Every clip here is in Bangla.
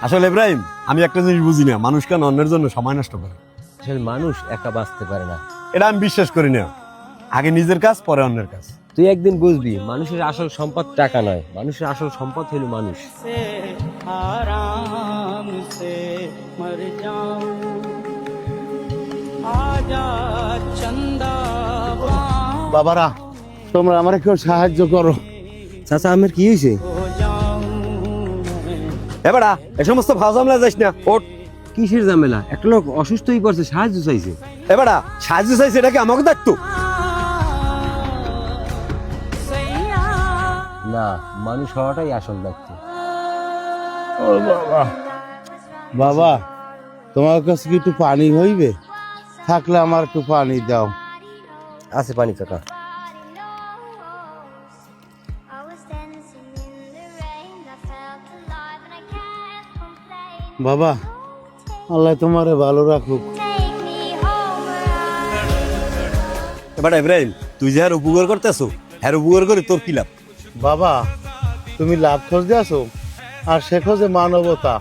আসলে ইব্রাহিম, আমি একটা জিনিস বুঝি না, মানুষ কেন অন্যের জন্য সময় নষ্ট করে। আসলে মানুষ একা বাঁচতে পারে না। এটা আমি বিশ্বাস করি না। আগে নিজের কাজ, পরে অন্যের কাজ। তুই একদিন বুঝবি মানুষের আসল সম্পদ টাকা নয়, মানুষের আসল সম্পদ হলো মানুষ। आराम से मर जाऊं आजा चंदा বাবারা, তোমরা আমার একটু সাহায্য করো। চাচা আমার কি হয়েছে? हो जाऊं এবারা এই সমস্ত ফাজলামলা যাইস না, ওঠ। কিসের ঝামেলা? একটা লোক অসুস্থ হয়ে পড়ছে, সাহায্য চাইছে। এবারা সাহায্য চাইছে, এটা কি আমাকে দেখতো? सैया না, মানুষ হওয়াটাই আসল দায়িত্ব। ও বাবা, বাবা তোমার কাছে কি একটু পানি হইবে? থাকলে আমার একটু পানি দাও। আছে পানি কাকা। I was dancing in the rain, I felt alive and I can't complain. বাবা, আল্লাহ তোমারে ভালো রাখুক। Take me home where I এবারে ইব্রাহিম, তুই যে হ্যার উপকার করতেছো, হ্যার উপকার করে তোর কি লাভ? বাবা, তুমি লাভ খোঁজতে আসো আর সে খোঁজে মানবতা।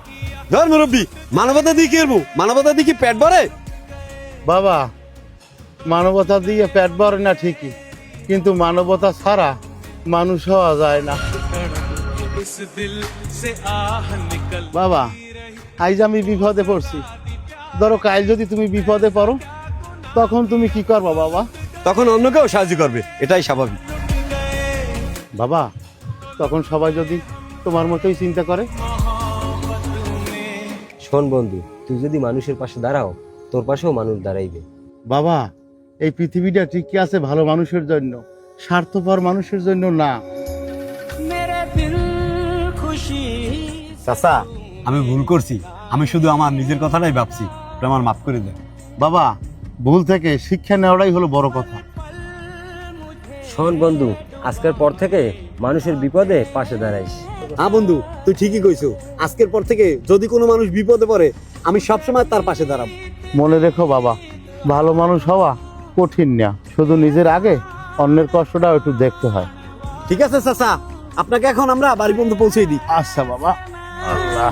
ধর মুরব্বী, মানবতা দিয়ে কি করবো? মানবতা দিয়ে কি পেট ভরে? বাবা, মানবতা দিয়ে পেট ভরে না ঠিকই, কিন্তু মানবতা ছাড়া মানুষ হওয়া যায় না। বাবা, আজ আমি বিপদে পড়ছি, ধরো কাল যদি তুমি বিপদে পড়ো, তখন তুমি কি করবা বাবা? তখন অন্য কেউ সাহায্য করবে, এটাই স্বাভাবিক। বাবা, তখন সবাই যদি তোমার মতোই চিন্তা করে। শোন বন্ধু, তুই যদি মানুষের পাশে দাঁড়াও, তোর পাশেও মানুষ দাঁড়াইবে। বাবা, এই পৃথিবীটা ঠিকই আছে ভালো মানুষের জন্য, স্বার্থপর মানুষের জন্য না। मेरे दिल खुशी চাচা, আমি ভুল করছি। আমি শুধু আমার নিজের কথাটাই ভাবছি, এটা আমার মাফ করে দেন। বাবা, ভুল থেকে শিক্ষা নেওয়াটাই হলো বড় কথা। শোন বন্ধু, আজকের পর থেকে মানুষের বিপদে পাশে দাঁড়াইস। হ্যাঁ বন্ধু, তুই ঠিকই কইছো। আজকের পর থেকে যদি কোনো মানুষ বিপদে পড়ে, আমি সবসময় তার পাশে দাঁড়াবো। মনে রেখো বাবা, ভালো মানুষ হওয়া কঠিন না, শুধু নিজের আগে অন্যের কষ্টটাও একটু দেখতে হয়। ঠিক আছে চাচা, আপনাকে এখন আমরা বাড়ি পর্যন্ত পৌঁছে দিই। আচ্ছা বাবা। আল্লাহ।